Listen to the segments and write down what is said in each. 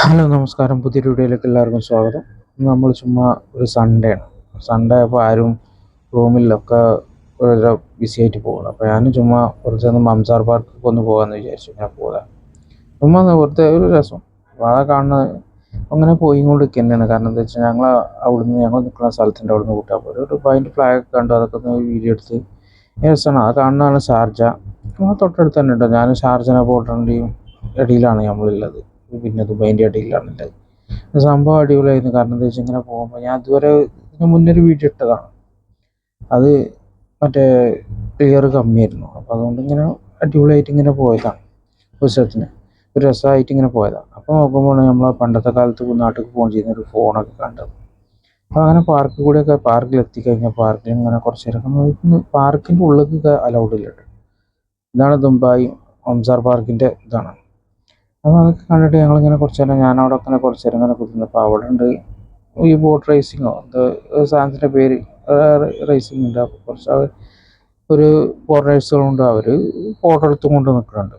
Hello നമസ്കാരം, പുതിയൊരു വീഡിയോയിലേക്ക് എല്ലാവർക്കും സ്വാഗതം. നമ്മൾ ചുമ്മാ ഒരു സൺഡേ ആണ്. സൺഡേ അപ്പോൾ ആരും റൂമിലൊക്കെ ഒരു ബിസി ആയിട്ട് പോകണം. അപ്പോൾ ഞാൻ ചുമ്മാ കുറച്ചൊന്ന് മംസാർ പാർക്കൊക്കെ ഒന്ന് പോകാമെന്ന് വിചാരിച്ചു. ഇങ്ങനെ പോകാം, ചുമ്മാ വെറുതെ ഒരു രസം. അപ്പോൾ അതാ കാണുന്നത്. അങ്ങനെ പോയിക്കൊണ്ട് തന്നെയാണ്. കാരണം എന്താ വെച്ചാൽ ഞങ്ങൾ നിൽക്കുന്ന സ്ഥലത്തിൻ്റെ അവിടുന്ന് കൂട്ടാൻ പോയി ഒരു അതിൻ്റെ ഫ്ലാഗൊക്കെ കണ്ടു. അതൊക്കെ ഒന്ന് വീഡിയോ എടുത്ത് രസമാണ്. അത് കാണുന്നതാണ് ഷാർജ. തൊട്ടടുത്ത് തന്നെ ഉണ്ട്. ഞാൻ ഷാർജന ബോർഡറിൻ്റെയും ഇടയിലാണ് നമ്മളുള്ളത്. പിന്നെ ദുബൈൻ്റെ ഇടയിലാണുള്ളത്. സംഭവം അടിപൊളിയായിരുന്നു. കാരണം എന്താ വെച്ചാൽ ഇങ്ങനെ പോകുമ്പോൾ ഞാൻ ഇതുവരെ ഇതിന് മുന്നൊരു വീഡിയോ ഇട്ടതാണ്. അത് മറ്റേ ക്ലിയർ കമ്മിയായിരുന്നു. അപ്പോൾ അതുകൊണ്ട് ഇങ്ങനെ അടിപൊളിയായിട്ട് ഇങ്ങനെ പോയതാണ്. ഉത്സവത്തിന് ഒരു രസമായിട്ട് ഇങ്ങനെ പോയതാണ്. അപ്പോൾ നോക്കുമ്പോൾ നമ്മൾ പണ്ടത്തെ കാലത്ത് നാട്ടിൽ പോകാൻ ചെയ്യുന്ന ഒരു ഫോണൊക്കെ കണ്ടത്. അപ്പോൾ അങ്ങനെ പാർക്കിൽ കൂടെയൊക്കെ പാർക്കിൽ എത്തിക്കഴിഞ്ഞാൽ പാർക്കിൽ ഇങ്ങനെ കുറച്ച് നേരം പാർക്കിൻ്റെ ഉള്ളിലേക്ക് അലൗഡ് ഇല്ല. ഇതാണ് ദുബായ് മംസാർ പാർക്കിൻ്റെ ഇതാണ്. അപ്പോൾ അതൊക്കെ കണ്ടിട്ട് ഞങ്ങളിങ്ങനെ കുറച്ച് നേരം ഞാനവിടെ അങ്ങനെ കുറച്ച് നേരം ഇങ്ങനെ കുത്തുന്നപ്പോൾ അവിടെ ഉണ്ട് ഈ ബോട്ട് റേസിങ്ങോ എന്ത് സാധനത്തിൻ്റെ പേര് റേസിംഗ് ഉണ്ട്. അപ്പോൾ കുറച്ച് ഒരു ഫോറിനേഴ്സുകളുണ്ട്. അവർ ഫോട്ടോ എടുത്തും കൊണ്ട് നിൽക്കുന്നുണ്ട്.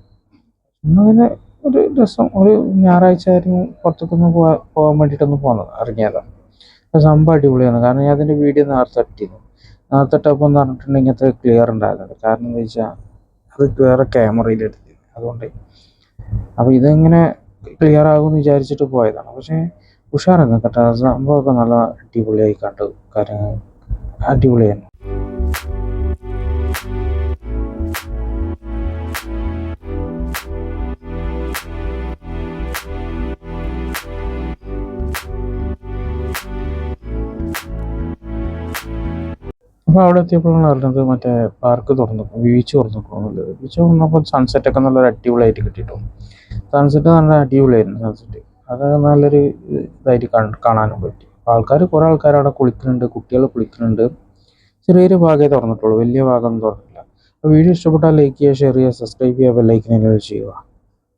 ഇന്നങ്ങനെ ഒരു രസം. ഒരു ഞായറാഴ്ച ആയിരുന്നു പുറത്തേക്കൊന്ന് പോകാൻ വേണ്ടിയിട്ടൊന്ന് പോകുന്നത്, ഇറങ്ങിയതാണ്. അപ്പോൾ സംഭവം അടിപൊളിയാണ്. കാരണം ഞാൻ അതിൻ്റെ വീഡിയോ നേരത്തെ ഇട്ടപ്പോൾ എന്ന് പറഞ്ഞിട്ടുണ്ടെങ്കിൽ അത്ര ക്ലിയർ ഉണ്ടായിരുന്നില്ല. കാരണം എന്താ വെച്ചാൽ അത് വേറെ ക്യാമറയിൽ എടുത്തിരുന്നു. അതുകൊണ്ട് അപ്പോൾ ഇതെങ്ങനെ ക്ലിയർ ആകുമെന്ന് വിചാരിച്ചിട്ട് പോയതാണ്. പക്ഷേ ഉഷാറായിരുന്നു കേട്ടോ. സംഭവമൊക്കെ നല്ല അടിപൊളിയായി കണ്ടു. കാര്യങ്ങൾ അടിപൊളിയാണ്. അപ്പോൾ അവിടെ എത്തിയപ്പോഴാണ് അറിഞ്ഞത് മറ്റേ പാർക്ക് ബീച്ച് തുറന്നിട്ടുള്ളത്. ബീച്ച് തുറന്നപ്പോൾ സൺസെറ്റൊക്കെ നല്ലൊരു അടിപൊളിയായിട്ട് കിട്ടിയിട്ടു. സൺസെറ്റ് നല്ല അടിപൊളിയായിരുന്നു. സൺസെറ്റ് അത് നല്ലൊരു ഇതായിട്ട് കാണാനും പറ്റി. കുറേ ആൾക്കാർ അവിടെ കുളിക്കുന്നുണ്ട്, കുട്ടികൾ കുളിക്കുന്നുണ്ട്. ചെറിയൊരു ഭാഗമേ തുറന്നിട്ടുള്ളൂ, വലിയ ഭാഗമൊന്നും തുറന്നില്ല. അപ്പോൾ വീഡിയോ ഇഷ്ടപ്പെട്ടാൽ ലൈക്ക് ചെയ്യുക, ഷെയർ ചെയ്യുക, സബ്സ്ക്രൈബ് ചെയ്യുക, ബെല്ലൈക്കൻ എനേബിൾ ചെയ്യുക.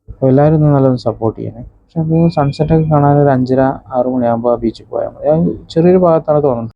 അപ്പോൾ എല്ലാവരും ഒന്ന് നല്ലൊന്ന് സപ്പോർട്ട് ചെയ്യണേ. പക്ഷേ അത് സൺസെറ്റൊക്കെ കാണാൻ ഒരു 5:30-6 മണിയാകുമ്പോൾ ആ ബീച്ചിൽ പോയാൽ മതി. ചെറിയൊരു ഭാഗത്താണ് തുറന്നിട്ടുള്ളത്.